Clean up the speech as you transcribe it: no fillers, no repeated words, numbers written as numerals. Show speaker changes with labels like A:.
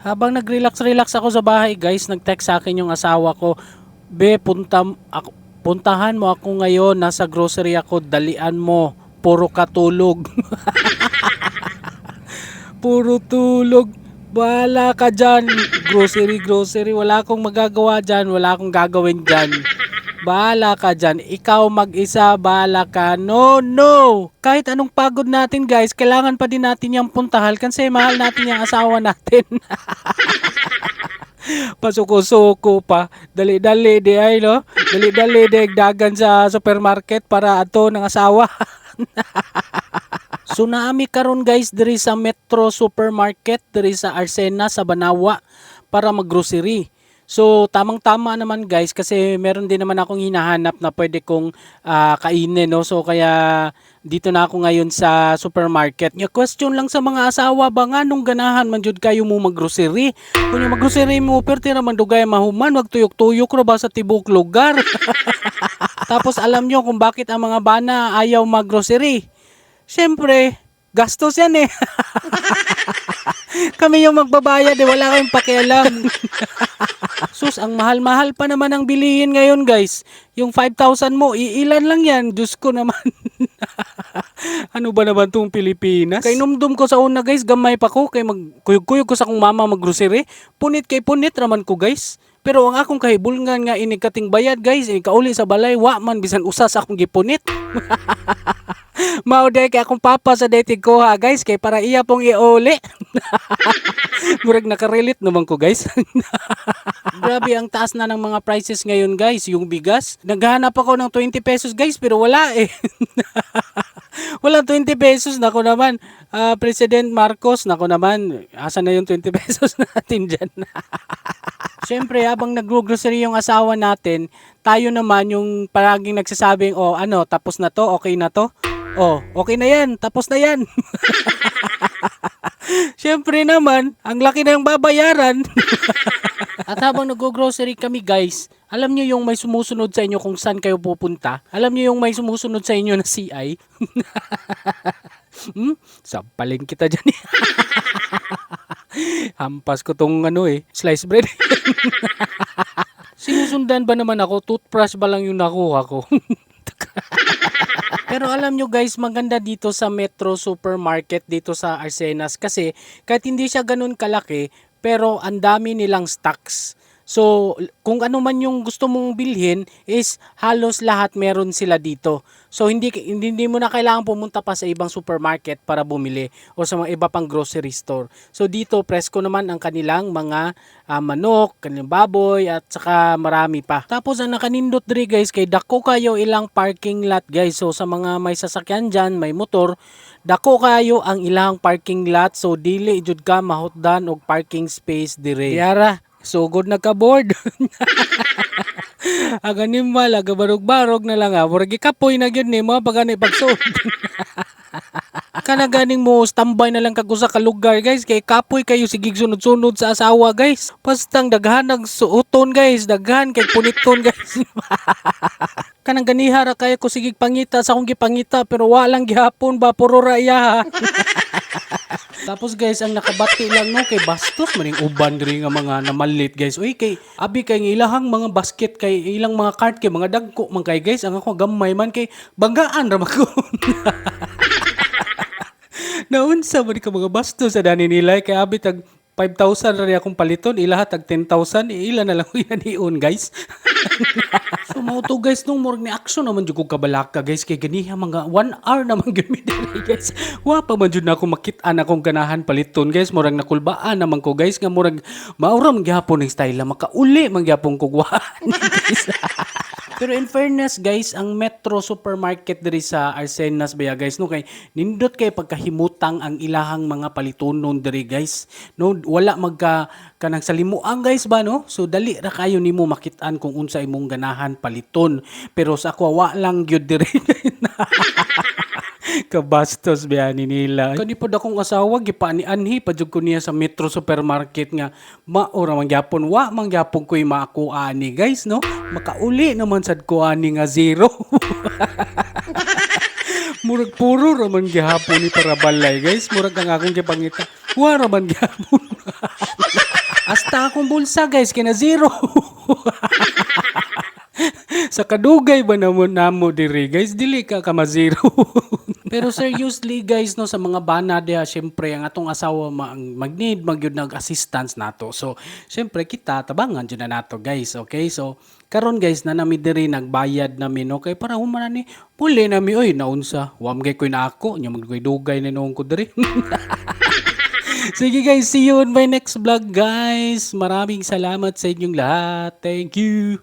A: Habang nag-relax-relax ako sa bahay guys, nag-text sa akin yung asawa ko, Be, puntahan mo ako ngayon, nasa grocery ako, dalian mo, puro katulog. Puro tulog. Bahala ka dyan. Grocery, grocery. Wala akong magagawa dyan. Wala akong gagawin dyan. Bahala ka dyan. Ikaw mag-isa, bahala ka. No, no! Kahit anong pagod natin guys, kailangan pa din natin yung puntahan kasi mahal natin yung asawa natin. Pasuko-suko pa. Dali-dali di ay no? Dali-dali di dagan sa supermarket para ato ng asawa. So naami karon guys diri sa Metro Supermarket diri sa Arsena sa Banawa para maggrocery. So tamang-tama naman guys kasi meron din naman akong hinahanap na pwede kong kainin no. So kaya dito na ako ngayon sa supermarket. Nya question lang sa mga asawa ba nga nung ganahan man jud kayo mo maggrocery. Kung yung maggrocery mo perti naman dugay mahuman wag tuyok-tuyok ra ba sa tibok lugar. Tapos alam nyo kung bakit ang mga bana ayaw maggrocery. Siyempre, gastos yan eh. Kami yung magbabayad eh, wala kayong pakialam. Sus, ang mahal-mahal pa naman ang bilihin ngayon guys. Yung 5,000 mo, iilan lang yan. Diyos ko naman. Ano ba naman tong Pilipinas? Kay numdum ko sa una guys, gamay pa ko. Kay magkuyog-kuyog ko sa akong mama maggrocery. Punit kay punit raman ko guys. Pero ang akong kahibulngan nga inikating bayad guys, kauli sa balay, wa man bisan usas akong gipunit. Mao day kay akong papa sa dating ko ha guys kay para iya pong iuli. Murag nakarelate naman ko guys. Grabe ang taas na ng mga prices ngayon guys. Yung bigas, naghahanap ako ng 20 pesos guys pero wala eh. Wala 20 pesos nako naman. President Marcos nako naman. Asa na yung 20 pesos natin diyan? Siyempre habang nag-grocery yung asawa natin, tayo naman yung palaging nagsasabing, oh ano, tapos na to, okay na to. Oh, okay na yan, tapos na yan. Siyempre naman, ang laki na yung babayaran. At habang nag-grocery kami guys, alam nyo yung may sumusunod sa inyo kung saan kayo pupunta? Alam nyo yung may sumusunod sa inyo na CI? Sampalin kita dyan eh. Hampas ko tong slice bread. Sinusundan ba naman ako? Toothbrush ba lang yung nakuha ko? Pero alam nyo guys, maganda dito sa Metro Supermarket dito sa Arsenas kasi kahit hindi siya ganun kalaki, pero ang dami nilang stocks. So, kung ano man yung gusto mong bilhin is halos lahat meron sila dito. So, hindi mo na kailangan pumunta pa sa ibang supermarket para bumili o sa mga iba pang grocery store. So, dito presko naman ang kanilang mga manok, kanilang baboy at saka marami pa. Tapos, ang nakanindot diri guys, kay dako kayo ilang parking lot guys. So, sa mga may sasakyan dyan, may motor, dako kayo ang ilang parking lot. So, dili jud ka mahutdan og parking space dire. Yara, so good nagka-board. Aganimal, agabarog-barog na lang ha. Murag ikapoy na gyud ni mo pag ani pagsuod. Kana ganing mo standby na lang kag usa ka lugar guys kay kapoy kayo sige sunod-sunod sa asawa guys. Pastang daghan ng suoton guys, daghan kay puniton guys. Kanang ganihara kay ko sige pangita sa akong gipangita pero walang gihapon ba puro ra iya. Tapos guys, ang nakabati lang no kay bastos maning uban diri nga mga namalit guys. Uy kay abi kay ilahang mga basket kay ilang mga cart kay mga dagko man kay guys. Ang ako gamay man kay banggaan ra ko. Naunsa man ka mga bastos sa dani nila kay abi tag 5,000 ra akong paliton, ilahat tag 10,000, ila na lang ko yan guys. So mao to guys nung morning ni action naman jud ko kabalaka guys kay ganiha mga 1 hour naman gyud mi diri guys. Wa pa man jud nako makit-an akong ganahan paliton guys, murag nakulbaan naman ko guys nga murag maura man gyapon ning style makauli man gyapon ko guys. Pero in fairness guys, ang Metro Supermarket diri sa Arsenas baya guys no kay nindot kay pagkahimutang ang ilahang mga palitonon diri guys. No wala magka kanang salimuang guys ba no? So dali ra kayo nimo makit-an kung unsa imong ganahan paliton. Pero sa ako wa lang gyud diri. Kabastos biya ni nila. Kani pod akong asawa gipaani-anhi pa jud ko niya sa Metro Supermarket nga maura man gyapon wa man gyapon ko'y makuha ani guys no. Makauli naman sad ko ani nga zero. Murag puro raman gihapon ni para balay guys. Murag ang akong gipangita. Wa raman gyapon. Basta akong bulsa guys, kina zero. Sa kadugay ba naman namo diri guys, dili ka mazero. Pero seriously guys no, sa mga bana diha syempre ang atong asawa mag-need magyud nag assistance nato. So syempre kita tabangan jud na nato guys, okay? So karon guys na nami diri nagbayad nami no kay para human ni puli nami oy naunsa. Wa magay koy na ako nya magkoy dugay na noong ko diri. Sige guys, see you on my next vlog guys. Maraming salamat sa inyong lahat. Thank you.